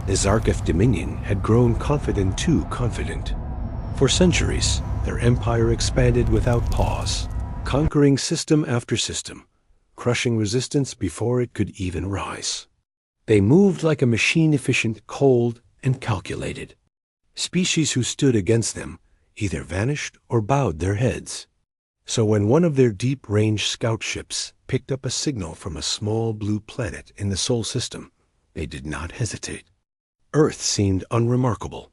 The Zarkith Dominion had grown too confident. For centuries, their empire expanded without pause, conquering system after system, crushing resistance before it could even rise. They moved like a machine, efficient, cold, and calculated. Species who stood against them either vanished or bowed their heads. So when one of their deep-range scout ships picked up a signal from a small blue planet in the Sol system, they did not hesitate. Earth seemed unremarkable.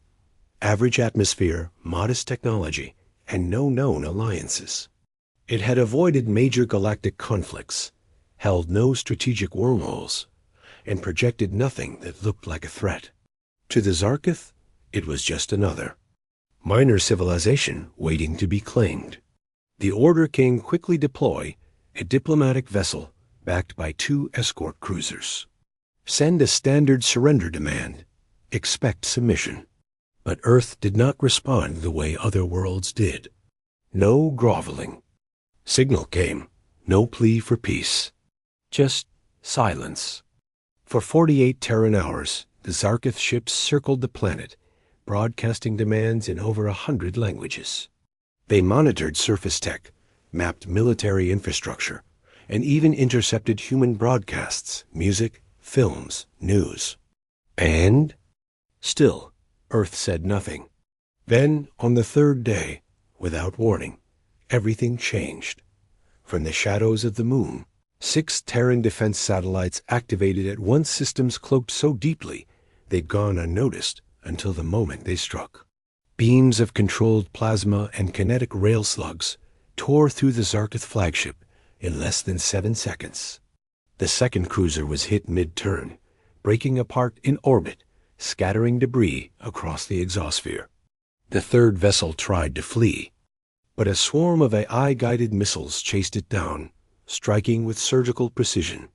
Average atmosphere, modest technology, and no known alliances. It had avoided major galactic conflicts, held no strategic wormholes, and projected nothing that looked like a threat. To the Zarkith, it was just another minor civilization waiting to be claimed. The order came quickly deploy a diplomatic vessel backed by 2 escort cruisers. Send a standard surrender demand. Expect submission. But Earth did not respond the way other worlds did. No groveling. Signal came. No plea for peace. Just silence. For 48 Terran hours, the Zarkith ships circled the planet, broadcasting demands in over 100 languages. They monitored surface tech, mapped military infrastructure, and even intercepted human broadcasts, music, films, news. And still, Earth said nothing. Then, on the 3rd day, without warning, everything changed. From the shadows of the moon, 6 Terran defense satellites activated at once, systems cloaked so deeply they'd gone unnoticed until the moment they struck. Beams of controlled plasma and kinetic rail slugs tore through the Zarkith flagship in less than 7 seconds. The second cruiser was hit mid-turn, breaking apart in orbit, scattering debris across the exosphere. The third vessel tried to flee, but a swarm of AI-guided missiles chased it down, striking with surgical precision.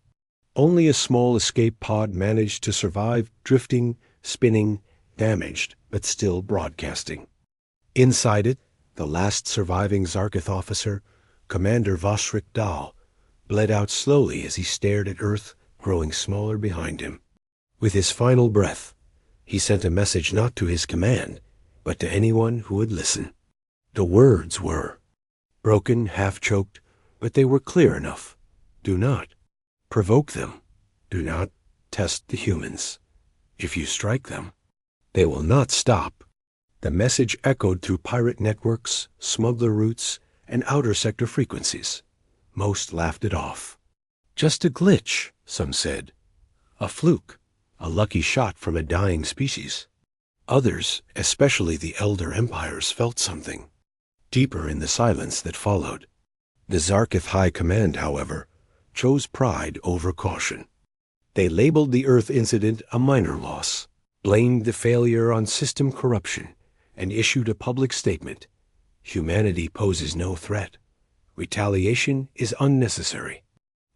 Only a small escape pod managed to survive, drifting, spinning, damaged, but still broadcasting. Inside it, the last surviving Zarkith officer, Commander Vosrik Dahl, bled out slowly as he stared at Earth growing smaller behind him. With his final breath, he sent a message not to his command, but to anyone who would listen. The words were broken, half-choked, but they were clear enough. Do not provoke them. Do not test the humans. If you strike them, they will not stop. The message echoed through pirate networks, smuggler routes, and outer sector frequencies. Most laughed it off. Just a glitch, some said. A fluke, a lucky shot from a dying species. Others, especially the elder empires, felt something deeper in the silence that followed. The Zarkith High Command, however, chose pride over caution. They labeled the Earth incident a minor loss, blamed the failure on system corruption, and issued a public statement. Humanity poses no threat. Retaliation is unnecessary.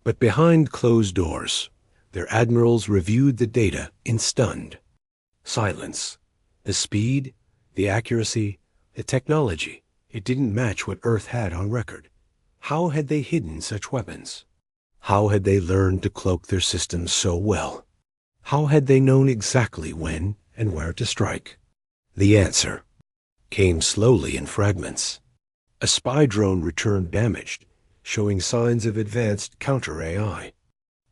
But behind closed doors, their admirals reviewed the data in stunned silence. The speed, the accuracy, the technology, it didn't match what Earth had on record. How had they hidden such weapons? How had they learned to cloak their systems so well? How had they known exactly when and where to strike? The answer came slowly in fragments. A spy drone returned damaged, showing signs of advanced counter-AI.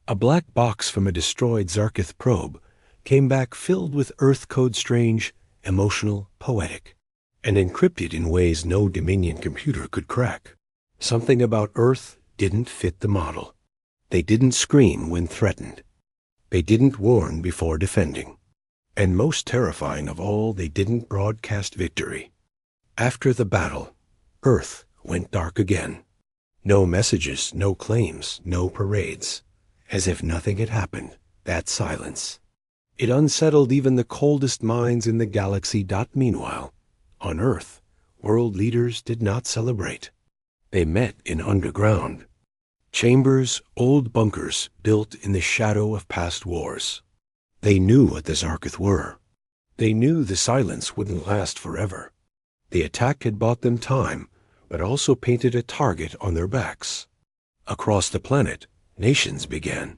A black box from a destroyed Zarkith probe came back filled with Earth code, strange, emotional, poetic, and encrypted in ways no Dominion computer could crack. Something about Earth didn't fit the model. They didn't scream when threatened. They didn't warn before defending. And most terrifying of all, they didn't broadcast victory. After the battle, Earth went dark again. No messages, no claims, no parades. As if nothing had happened, that silence. It unsettled even the coldest minds in the galaxy. Meanwhile, on Earth, world leaders did not celebrate. They met in underground chambers, old bunkers built in the shadow of past wars. They knew what the Zarkith were. They knew the silence wouldn't last forever. The attack had bought them time, but also painted a target on their backs. Across the planet, nations began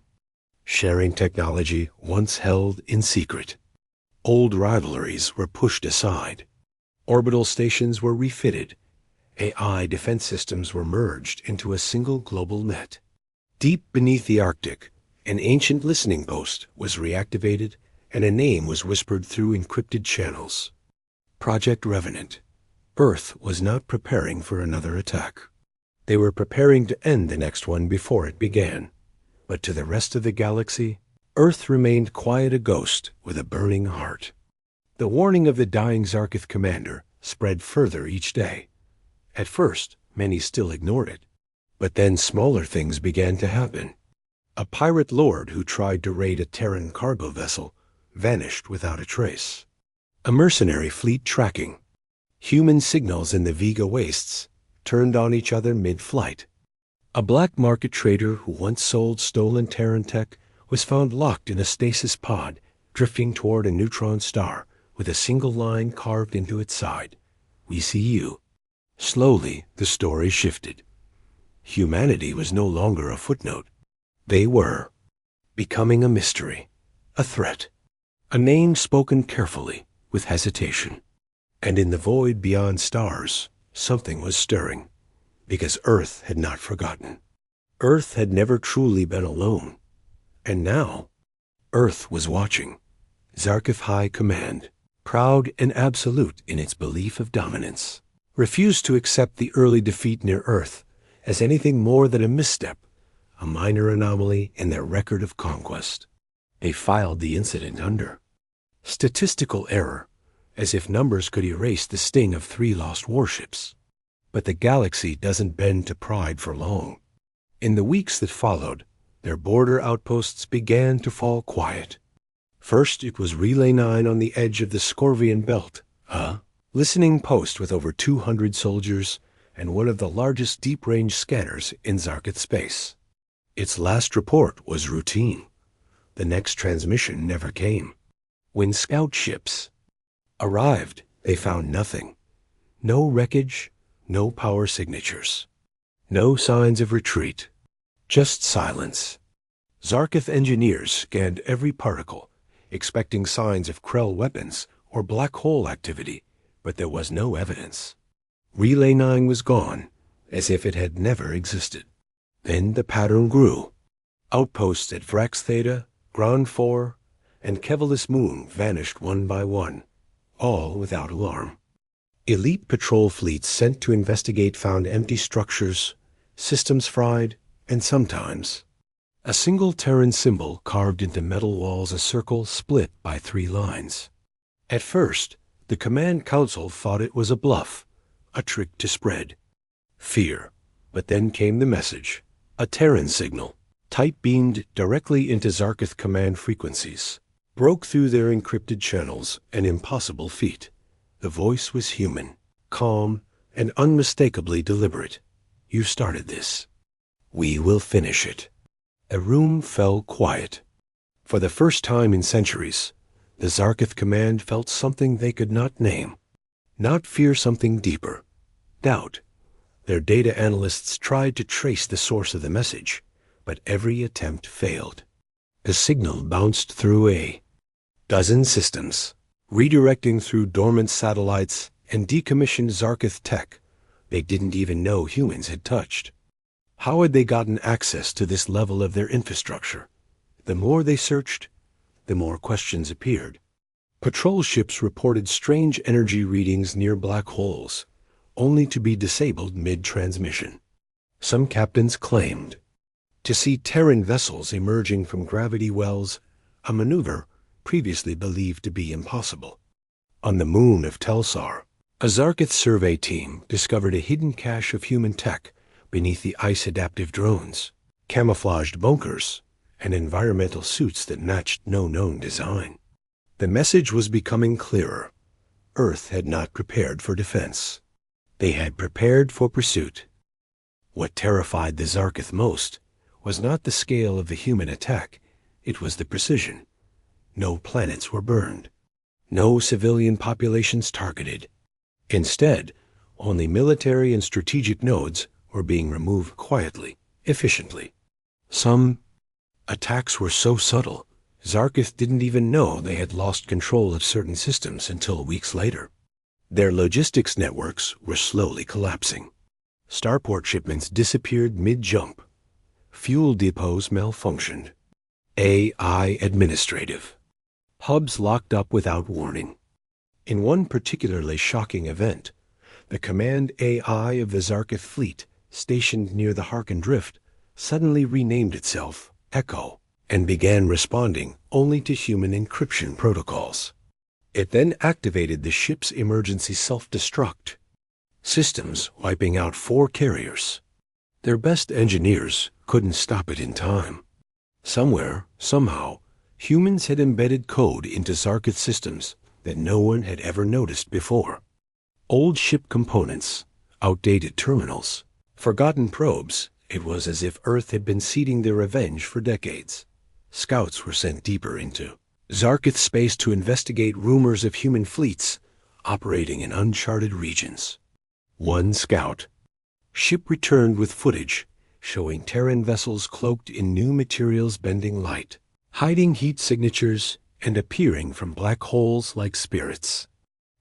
sharing technology once held in secret. Old rivalries were pushed aside. Orbital stations were refitted. AI defense systems were merged into a single global net. Deep beneath the Arctic, an ancient listening post was reactivated, and a name was whispered through encrypted channels. Project Revenant. Earth was not preparing for another attack. They were preparing to end the next one before it began. But to the rest of the galaxy, Earth remained quiet, a ghost with a burning heart. The warning of the dying Zarkith commander spread further each day. At first, many still ignored it. But then smaller things began to happen. A pirate lord who tried to raid a Terran cargo vessel vanished without a trace. A mercenary fleet tracking. Human signals in the Vega wastes turned on each other mid-flight. A black market trader who once sold stolen Terran tech was found locked in a stasis pod, drifting toward a neutron star with a single line carved into its side. "We see you." Slowly, the story shifted. Humanity was no longer a footnote. They were becoming a mystery, a threat, a name spoken carefully, with hesitation. And in the void beyond stars, something was stirring, because Earth had not forgotten. Earth had never truly been alone. And now, Earth was watching. Zarkith High Command, proud and absolute in its belief of dominance, refused to accept the early defeat near Earth as anything more than a misstep, a minor anomaly in their record of conquest. They filed the incident under statistical error, as if numbers could erase the sting of 3 lost warships. But the galaxy doesn't bend to pride for long. In the weeks that followed, their border outposts began to fall quiet. First, it was Relay 9 on the edge of the Scorvian Belt, a listening post with over 200 soldiers and one of the largest deep-range scanners in Zarkith space. Its last report was routine. The next transmission never came. When scout ships arrived, they found nothing. No wreckage, no power signatures. No signs of retreat. Just silence. Zarkith engineers scanned every particle, expecting signs of Krell weapons or black hole activity, but there was no evidence. Relay 9 was gone, as if it had never existed. Then the pattern grew. Outposts at Vrax Theta, Grand 4, and Kevelis Moon vanished one by one, all without alarm. Elite patrol fleets sent to investigate found empty structures, systems fried, and sometimes a single Terran symbol carved into metal walls, a circle split by 3 lines. At first, the Command Council thought it was a bluff, a trick to spread fear. But then came the message, a Terran signal, type-beamed directly into Zarkith command frequencies, broke through their encrypted channels, an impossible feat. The voice was human, calm, and unmistakably deliberate. "You started this. We will finish it." A room fell quiet. For the first time in centuries, the Zarkith command felt something they could not name. Not fear, something deeper. Doubt. Their data analysts tried to trace the source of the message, but every attempt failed. The signal bounced through a dozen systems, redirecting through dormant satellites and decommissioned Zarkith tech they didn't even know humans had touched. How had they gotten access to this level of their infrastructure? The more they searched, the more questions appeared. Patrol ships reported strange energy readings near black holes, only to be disabled mid-transmission. Some captains claimed to see Terran vessels emerging from gravity wells, a maneuver previously believed to be impossible. On the moon of Telsar, a Zarkith survey team discovered a hidden cache of human tech beneath the ice-adaptive drones, camouflaged bunkers, and environmental suits that matched no known design. The message was becoming clearer. Earth had not prepared for defense. They had prepared for pursuit. What terrified the Zarkith most was not the scale of the human attack, it was the precision. No planets were burned. No civilian populations targeted. Instead, only military and strategic nodes were being removed quietly, efficiently. Some attacks were so subtle, Zarkith didn't even know they had lost control of certain systems until weeks later. Their logistics networks were slowly collapsing. Starport shipments disappeared mid-jump. Fuel depots malfunctioned. AI administrative. Hubs locked up without warning. In one particularly shocking event, the command AI of the Zarkith fleet, stationed near the Harken Drift, suddenly renamed itself Echo and began responding only to human encryption protocols. It then activated the ship's emergency self-destruct systems, wiping out 4 carriers. Their best engineers couldn't stop it in time. Somewhere, somehow, humans had embedded code into Zarkith systems that no one had ever noticed before. Old ship components, outdated terminals, forgotten probes. It was as if Earth had been seeding their revenge for decades. Scouts were sent deeper into Zarkith space to investigate rumors of human fleets operating in uncharted regions. One scout ship returned with footage showing Terran vessels cloaked in new materials bending light, hiding heat signatures, and appearing from black holes like spirits.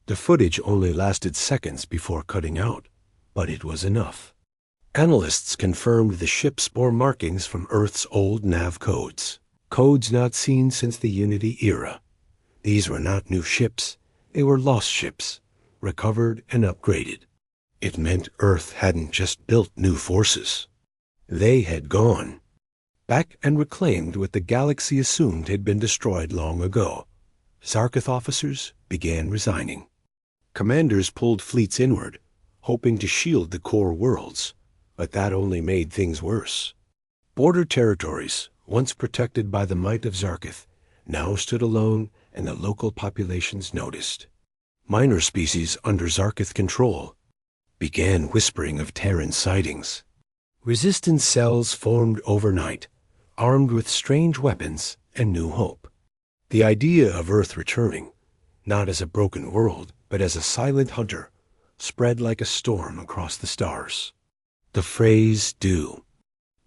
The footage only lasted seconds before cutting out, but it was enough. Analysts confirmed the ships bore markings from Earth's old nav codes, codes not seen since the Unity era. These were not new ships, they were lost ships, recovered and upgraded. It meant Earth hadn't just built new forces. They had gone back and reclaimed what the galaxy assumed had been destroyed long ago. Zarkith officers began resigning. Commanders pulled fleets inward, hoping to shield the core worlds, but that only made things worse. Border territories, once protected by the might of Zarkith, now stood alone, and the local populations noticed. Minor species under Zarkith control began whispering of Terran sightings. Resistance cells formed overnight, armed with strange weapons and new hope. The idea of Earth returning, not as a broken world, but as a silent hunter, spread like a storm across the stars. The phrase "do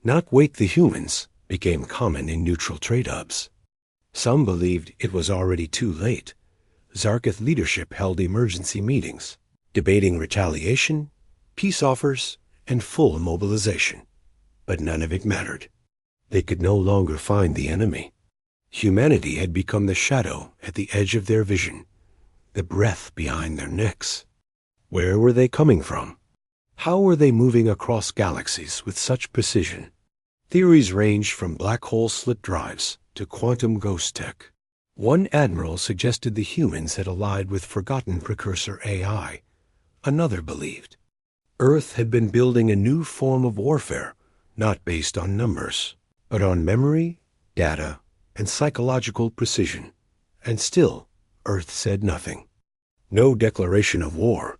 not wake the humans" became common in neutral trade hubs. Some believed it was already too late. Zarkith leadership held emergency meetings, debating retaliation, peace offers, and full mobilization. But none of it mattered. They could no longer find the enemy. Humanity had become the shadow at the edge of their vision, the breath behind their necks. Where were they coming from? How were they moving across galaxies with such precision? Theories ranged from black hole slit drives to quantum ghost tech. One admiral suggested the humans had allied with forgotten precursor AI. Another believed Earth had been building a new form of warfare, not based on numbers, but on memory, data, and psychological precision. And still, Earth said nothing. No declaration of war,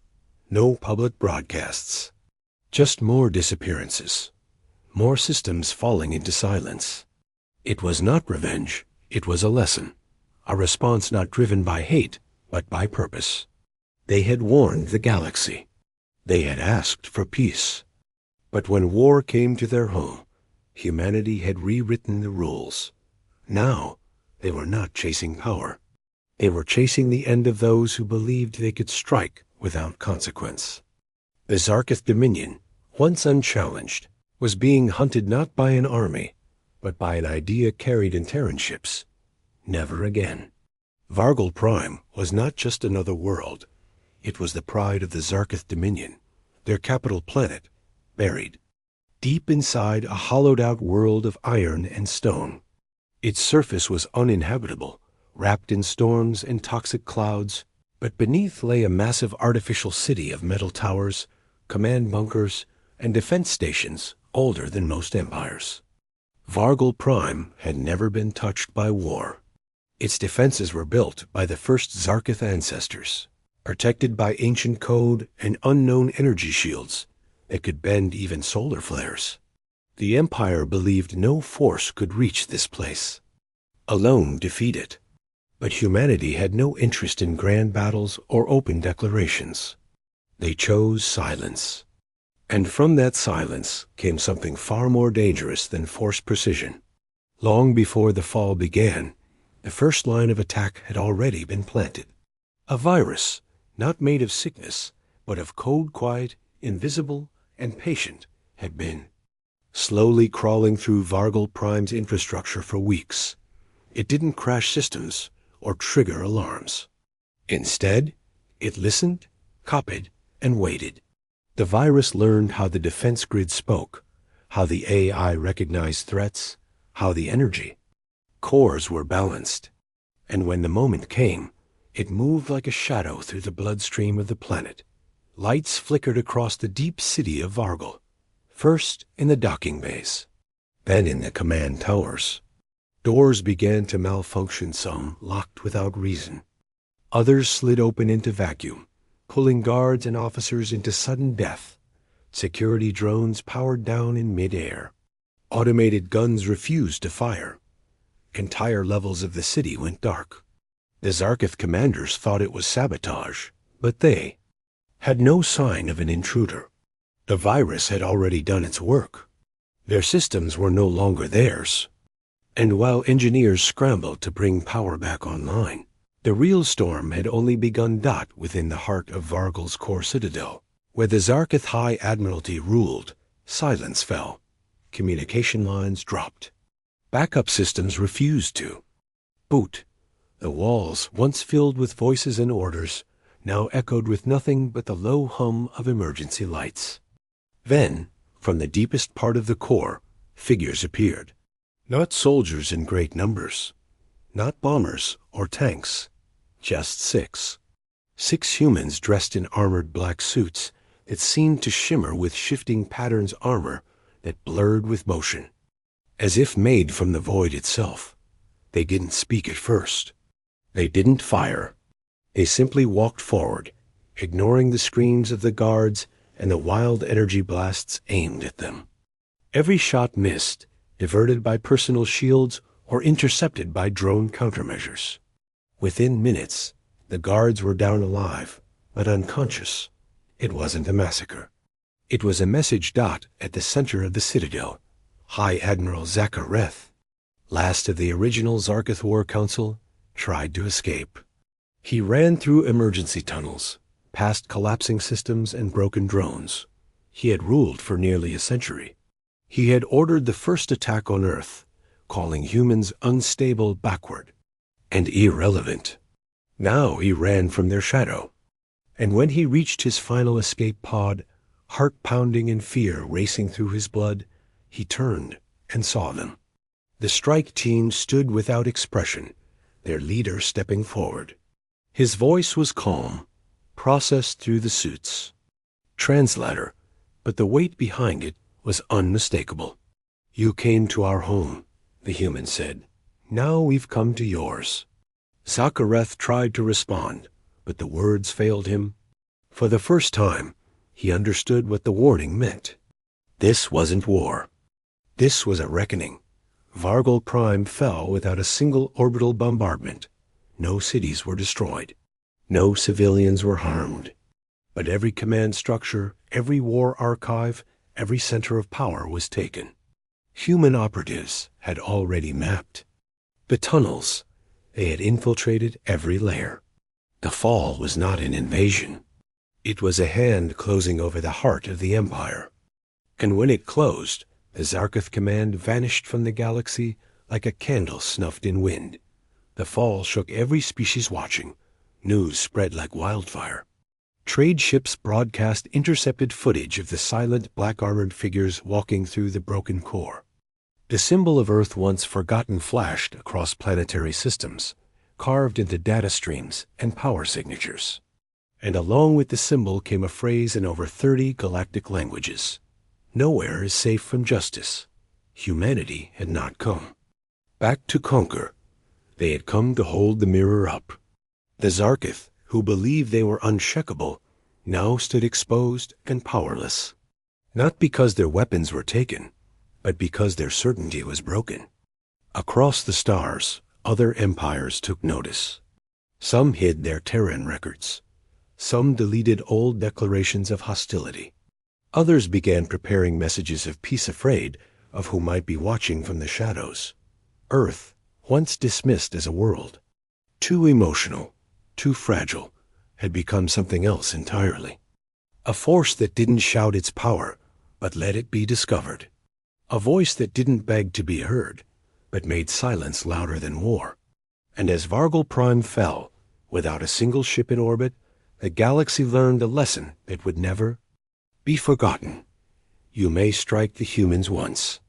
no public broadcasts. Just more disappearances, more systems falling into silence. It was not revenge, it was a lesson, a response not driven by hate, but by purpose. They had warned the galaxy. They had asked for peace. But when war came to their home, humanity had rewritten the rules. Now, they were not chasing power. They were chasing the end of those who believed they could strike without consequence. The Zarkith Dominion, once unchallenged, was being hunted not by an army, but by an idea carried in Terran ships. Never again. Vargal Prime was not just another world. It was the pride of the Zarkith Dominion, their capital planet, buried deep inside a hollowed-out world of iron and stone. Its surface was uninhabitable, wrapped in storms and toxic clouds, but beneath lay a massive artificial city of metal towers, command bunkers, and defense stations older than most empires. Vargal Prime had never been touched by war. Its defenses were built by the first Zarkith ancestors, protected by ancient code and unknown energy shields that could bend even solar flares. The Empire believed no force could reach this place, alone defeat it. But humanity had no interest in grand battles or open declarations. They chose silence. And from that silence came something far more dangerous than force precision. Long before the fall began, The first line of attack had already been planted. A virus, not made of sickness, but of cold quiet, invisible, and patient, had been slowly crawling through Vargal Prime's infrastructure for weeks. It didn't crash systems or trigger alarms. Instead, it listened, copied, and waited. The virus learned how the defense grid spoke, how the AI recognized threats, how the energy cores were balanced. And when the moment came, it moved like a shadow through the bloodstream of the planet. Lights flickered across the deep city of Vargal, first in the docking bays, then in the command towers. Doors began to malfunction, some locked without reason. Others slid open into vacuum, pulling guards and officers into sudden death. Security drones powered down in mid-air. Automated guns refused to fire. Entire levels of the city went dark. The Zarkith commanders thought it was sabotage, but they had no sign of an intruder. The virus had already done its work. Their systems were no longer theirs. And while engineers scrambled to bring power back online, the real storm had only begun. Within the heart of Vargal's core citadel, where the Zarkith High Admiralty ruled, silence fell. Communication lines dropped. Backup systems refused to boot. The walls, once filled with voices and orders, now echoed with nothing but the low hum of emergency lights. Then, from the deepest part of the core, figures appeared. Not soldiers in great numbers, not bombers or tanks, just six. 6 humans dressed in armored black suits that seemed to shimmer with shifting patterns armor that blurred with motion. As if made from the void itself. They didn't speak at first. They didn't fire. They simply walked forward, ignoring the screams of the guards and the wild energy blasts aimed at them. Every shot missed, diverted by personal shields or intercepted by drone countermeasures. Within minutes, the guards were down alive, but unconscious. It wasn't a massacre. It was a message. At the center of the citadel, High Admiral Zakareth, last of the original Zarkith War Council, tried to escape. He ran through emergency tunnels, past collapsing systems and broken drones. He had ruled for nearly a century. He had ordered the first attack on Earth, calling humans unstable, backward, and irrelevant. Now he ran from their shadow. And when he reached his final escape pod, heart pounding and fear racing through his blood, he turned and saw them. The strike team stood without expression, their leader stepping forward. His voice was calm, processed through the suits. Translator, but the weight behind it was unmistakable. "You came to our home," the human said. "Now we've come to yours." Zakareth tried to respond, but the words failed him. For the first time, he understood what the warning meant. This wasn't war. This was a reckoning. Vargal Prime fell without a single orbital bombardment. No cities were destroyed. No civilians were harmed. But every command structure, every war archive, every center of power was taken. Human operatives had already mapped the tunnels. They had infiltrated every layer. The fall was not an invasion. It was a hand closing over the heart of the Empire. And when it closed, the Zarkith command vanished from the galaxy like a candle snuffed in wind. The fall shook every species watching. News spread like wildfire. Trade ships broadcast intercepted footage of the silent black-armored figures walking through the broken core. The symbol of Earth once forgotten flashed across planetary systems, carved into data streams and power signatures. And along with the symbol came a phrase in over 30 galactic languages. Nowhere is safe from justice. Humanity had not come back to conquer. They had come to hold the mirror up. The Zarkith, who believed they were uncheckable, now stood exposed and powerless. Not because their weapons were taken, but because their certainty was broken. Across the stars, other empires took notice. Some hid their Terran records. Some deleted old declarations of hostility. Others began preparing messages of peace, afraid of who might be watching from the shadows. Earth, once dismissed as a world, too emotional, too fragile, had become something else entirely. A force that didn't shout its power, but let it be discovered. A voice that didn't beg to be heard, but made silence louder than war. And as Vargol Prime fell, without a single ship in orbit, the galaxy learned a lesson that would never be forgotten. You may strike the humans once,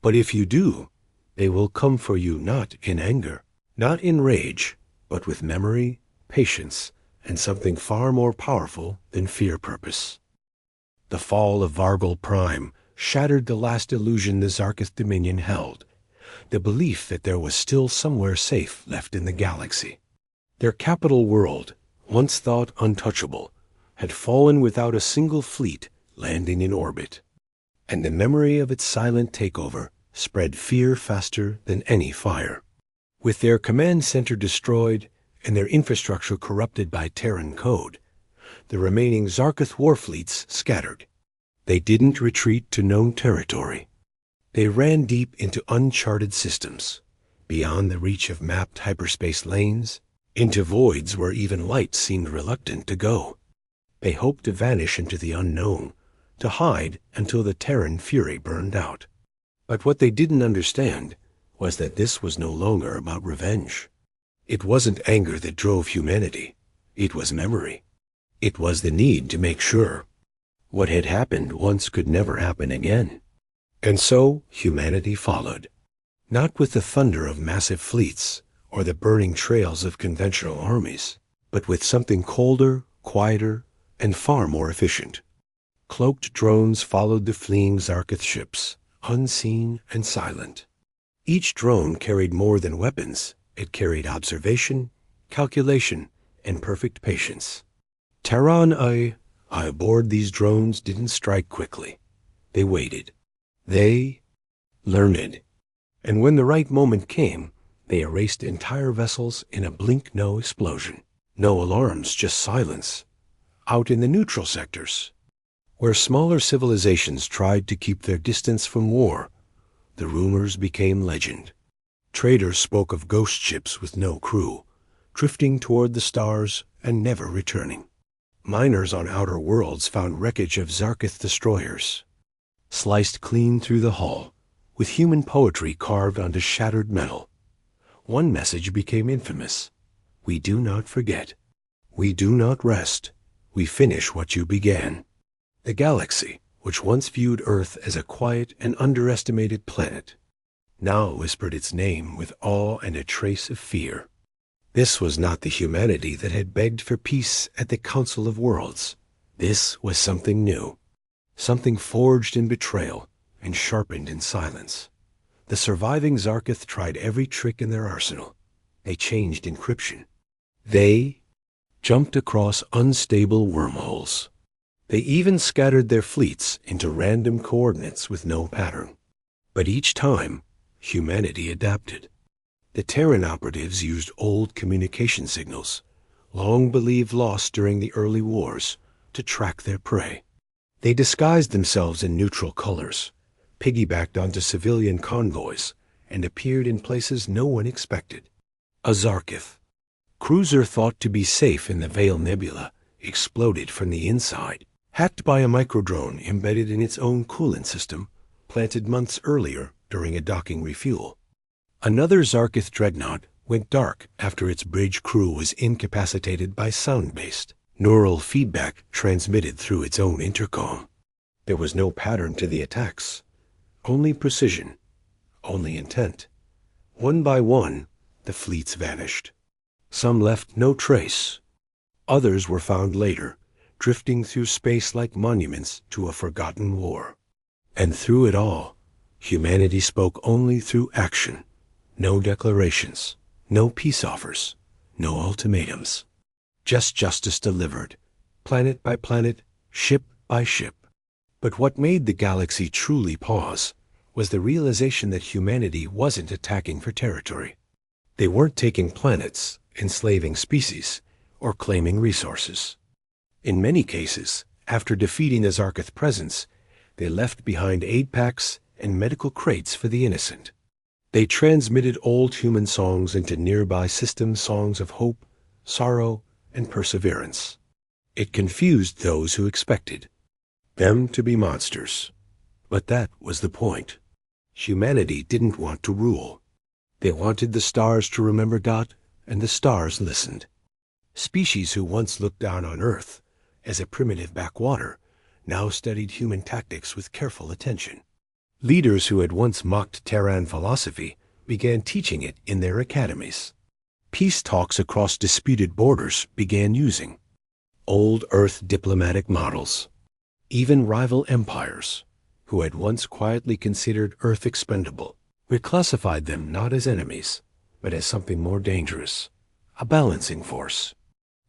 but if you do, they will come for you not in anger, not in rage, but with memory, patience, and something far more powerful than fear purpose. The fall of Vargol Prime shattered the last illusion the Zarkith Dominion held, the belief that there was still somewhere safe left in the galaxy. Their capital world, once thought untouchable, had fallen without a single fleet landing in orbit, and the memory of its silent takeover spread fear faster than any fire. With their command center destroyed and their infrastructure corrupted by Terran code, the remaining Zarkith war fleets scattered. They didn't retreat to known territory. They ran deep into uncharted systems, beyond the reach of mapped hyperspace lanes, into voids where even light seemed reluctant to go. They hoped to vanish into the unknown, to hide until the Terran fury burned out. But what they didn't understand was that this was no longer about revenge. It wasn't anger that drove humanity. It was memory. It was the need to make sure what had happened once could never happen again. And so humanity followed, not with the thunder of massive fleets or the burning trails of conventional armies, but with something colder, quieter, and far more efficient. Cloaked drones followed the fleeing Zarkith ships, unseen and silent. Each drone carried more than weapons. It carried observation, calculation, and perfect patience. Terran I aboard these drones didn't strike quickly. They waited. They learned. And when the right moment came, they erased entire vessels in a blink-no explosion. No alarms, just silence. Out in the neutral sectors, where smaller civilizations tried to keep their distance from war, the rumors became legend. Traders spoke of ghost ships with no crew, drifting toward the stars and never returning. Miners on outer worlds found wreckage of Zarkith destroyers, sliced clean through the hull, with human poetry carved onto shattered metal. One message became infamous. We do not forget. We do not rest. We finish what you began. The galaxy, which once viewed Earth as a quiet and underestimated planet, now whispered its name with awe and a trace of fear. This was not the humanity that had begged for peace at the Council of Worlds. This was something new, something forged in betrayal and sharpened in silence. The surviving Zarkith tried every trick in their arsenal. They changed encryption. They jumped across unstable wormholes. They even scattered their fleets into random coordinates with no pattern. But each time, humanity adapted. The Terran operatives used old communication signals, long believed lost during the early wars, to track their prey. They disguised themselves in neutral colors, piggybacked onto civilian convoys, and appeared in places no one expected. A Zarkith cruiser thought to be safe in the Veil Nebula exploded from the inside, hacked by a microdrone embedded in its own coolant system, planted months earlier during a docking refuel. Another Zarkith dreadnought went dark after its bridge crew was incapacitated by sound-based neural feedback transmitted through its own intercom. There was no pattern to the attacks, only precision, only intent. One by one, the fleets vanished. Some left no trace. Others were found later, drifting through space like monuments to a forgotten war. And through it all, humanity spoke only through action. No declarations, no peace offers, no ultimatums. Just justice delivered, planet by planet, ship by ship. But what made the galaxy truly pause was the realization that humanity wasn't attacking for territory. They weren't taking planets, enslaving species, or claiming resources. In many cases, after defeating the Zarkith presence, they left behind aid packs and medical crates for the innocent. They transmitted old human songs into nearby systems, songs of hope, sorrow, and perseverance. It confused those who expected them to be monsters. But that was the point. Humanity didn't want to rule. They wanted the stars to remember God, and the stars listened. Species who once looked down on Earth as a primitive backwater now studied human tactics with careful attention. Leaders who had once mocked Terran philosophy began teaching it in their academies. Peace talks across disputed borders began using old Earth diplomatic models. Even rival empires, who had once quietly considered Earth expendable, reclassified them not as enemies, but as something more dangerous, a balancing force.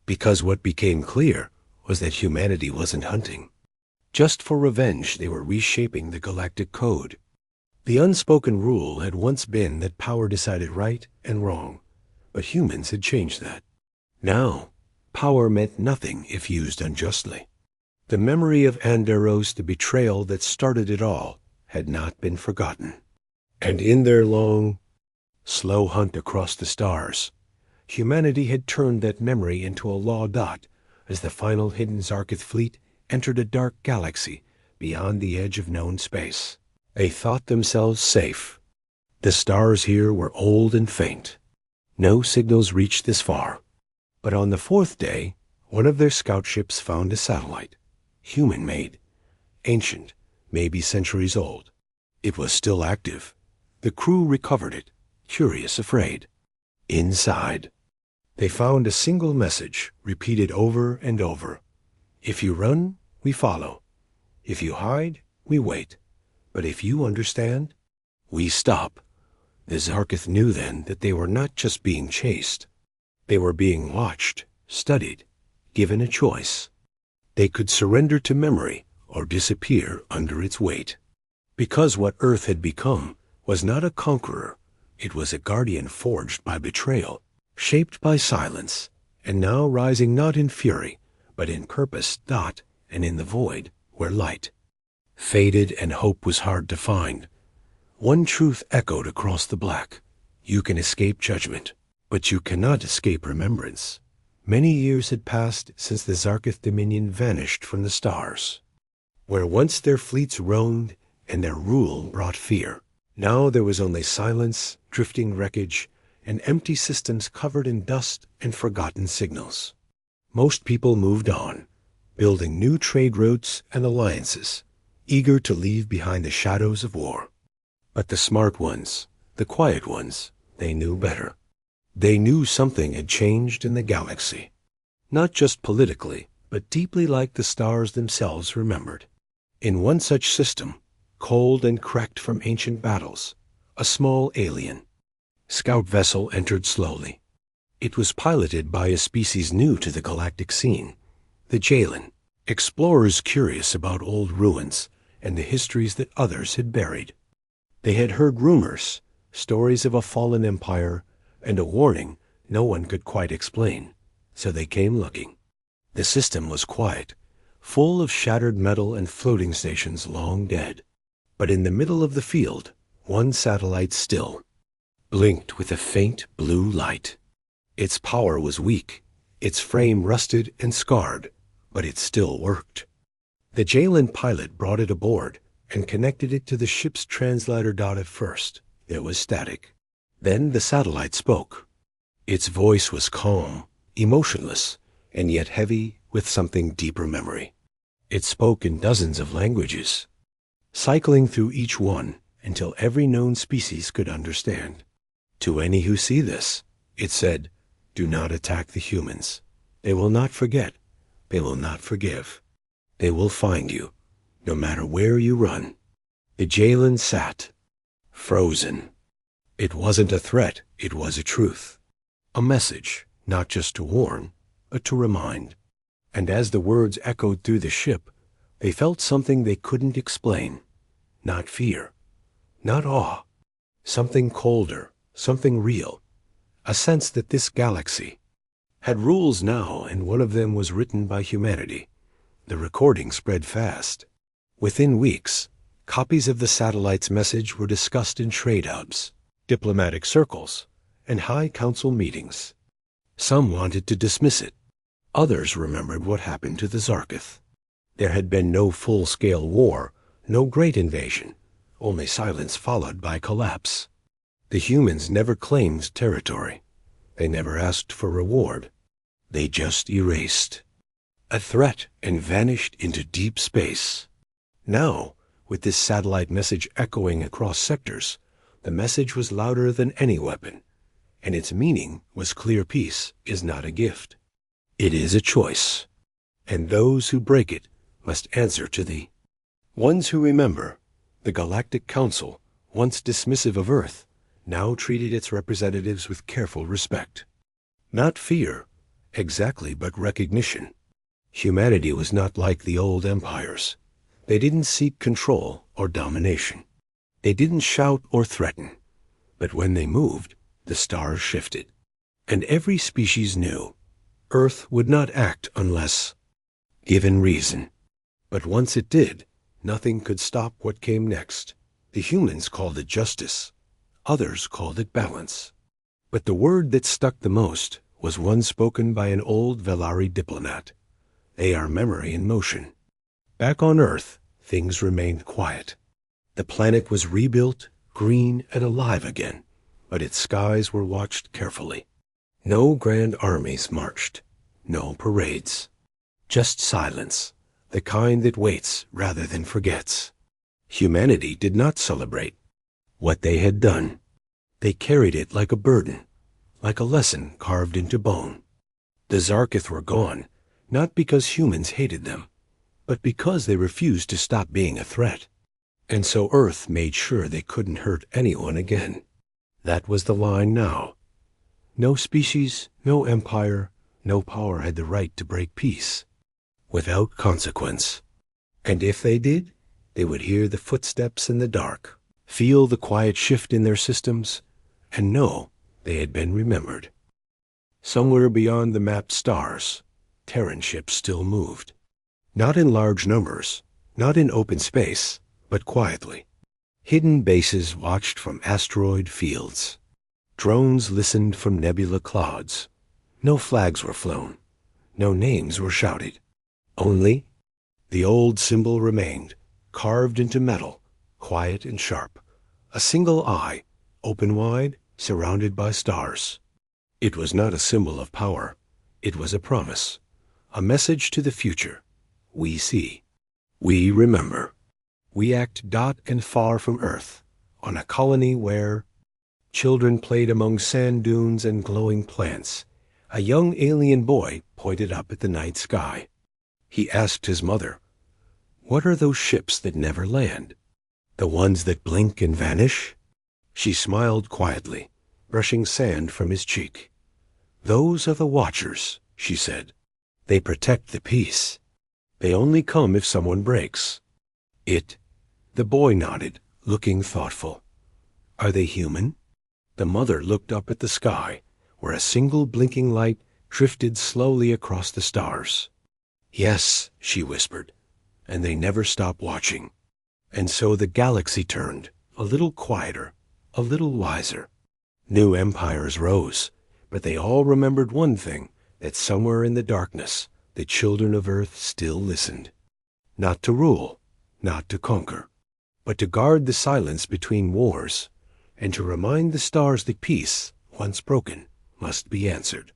Because what became clear was that humanity wasn't hunting. Just for revenge, they were reshaping the galactic code. The unspoken rule had once been that power decided right and wrong, but humans had changed that. Now, power meant nothing if used unjustly. The memory of Anderos, the betrayal that started it all, had not been forgotten. And in their long, slow hunt across the stars, humanity had turned that memory into a law dot as the final hidden Zarkith fleet entered a dark galaxy beyond the edge of known space. They thought themselves safe. The stars here were old and faint. No signals reached this far. But on the fourth day, one of their scout ships found a satellite. Human-made, ancient, maybe centuries old. It was still active. The crew recovered it, curious, afraid. Inside, they found a single message, repeated over and over. If you run, we follow. If you hide, we wait. But if you understand, we stop. The Zarkith knew then that they were not just being chased. They were being watched, studied, given a choice. They could surrender to memory or disappear under its weight. Because what Earth had become was not a conqueror, it was a guardian forged by betrayal, shaped by silence, and now rising not in fury, but in purpose, thought, and in the void where light faded and hope was hard to find. One truth echoed across the black. You can escape judgment, but you cannot escape remembrance. Many years had passed since the Zarkith dominion vanished from the stars, where once their fleets roamed and their rule brought fear. Now there was only silence, drifting wreckage, and empty systems covered in dust and forgotten signals. Most people moved on, building new trade routes and alliances, eager to leave behind the shadows of war. But the smart ones, the quiet ones, they knew better. They knew something had changed in the galaxy. Not just politically, but deeply, like the stars themselves remembered. In one such system, cold and cracked from ancient battles, a small alien scout vessel entered slowly. It was piloted by a species new to the galactic scene, the Jalen, explorers curious about old ruins and the histories that others had buried. They had heard rumors, stories of a fallen empire, and a warning no one could quite explain, so they came looking. The system was quiet, full of shattered metal and floating stations long dead. But in the middle of the field, one satellite still blinked with a faint blue light. Its power was weak, its frame rusted and scarred, but it still worked. The Jalen pilot brought it aboard and connected it to the ship's translator dot. At first, there was static. Then the satellite spoke. Its voice was calm, emotionless, and yet heavy with something deeper memory. It spoke in dozens of languages, cycling through each one until every known species could understand. To any who see this, it said, do not attack the humans. They will not forget. They will not forgive. They will find you, no matter where you run. The Jalen sat, frozen. It wasn't a threat, it was a truth. A message, not just to warn, but to remind. And as the words echoed through the ship, they felt something they couldn't explain. Not fear, not awe. Something colder, something real. A sense that this galaxy had rules now, and one of them was written by humanity. The recording spread fast. Within weeks, copies of the satellite's message were discussed in trade hubs. diplomatic circles, and high council meetings. Some wanted to dismiss it. Others remembered what happened to the Zarketh. There had been no full-scale war, no great invasion, only silence followed by collapse. The humans never claimed territory. They never asked for reward. They just erased. A threat and vanished into deep space. Now, with this satellite message echoing across sectors, the message was louder than any weapon, and its meaning was clear: peace is not a gift. It is a choice, and those who break it must answer to the ones who remember. The Galactic Council, once dismissive of Earth, now treated its representatives with careful respect. Not fear, exactly, but recognition. Humanity was not like the old empires. They didn't seek control or domination. They didn't shout or threaten. But when they moved, the stars shifted. And every species knew Earth would not act unless given reason. But once it did, nothing could stop what came next. The humans called it justice. Others called it balance. But the word that stuck the most was one spoken by an old Velari diplomat. They are memory in motion. Back on Earth, things remained quiet. The planet was rebuilt, green and alive again, but its skies were watched carefully. No grand armies marched, no parades. Just silence, the kind that waits rather than forgets. Humanity did not celebrate what they had done. They carried it like a burden, like a lesson carved into bone. The Zarketh were gone, not because humans hated them, but because they refused to stop being a threat. And so Earth made sure they couldn't hurt anyone again. That was the line now. No species, no empire, no power had the right to break peace without consequence. And if they did, they would hear the footsteps in the dark, feel the quiet shift in their systems, and know they had been remembered. Somewhere beyond the mapped stars, Terran ships still moved. Not in large numbers, not in open space, but quietly. Hidden bases watched from asteroid fields. Drones listened from nebula clouds. No flags were flown. No names were shouted. Only the old symbol remained, carved into metal, quiet and sharp. A single eye, open wide, surrounded by stars. It was not a symbol of power. It was a promise, a message to the future. We see. We remember. We act dot and far from Earth, on a colony where children played among sand dunes and glowing plants. A young alien boy pointed up at the night sky. He asked his mother, "What are those ships that never land? The ones that blink and vanish?" She smiled quietly, brushing sand from his cheek. "Those are the Watchers," she said. "They protect the peace. They only come if someone breaks it." The boy nodded, looking thoughtful. "Are they human?" The mother looked up at the sky, where a single blinking light drifted slowly across the stars. "Yes," she whispered, "and they never stop watching." And so the galaxy turned, a little quieter, a little wiser. New empires rose, but they all remembered one thing, that somewhere in the darkness, the children of Earth still listened. Not to rule, not to conquer, but to guard the silence between wars, and to remind the stars that peace, once broken, must be answered.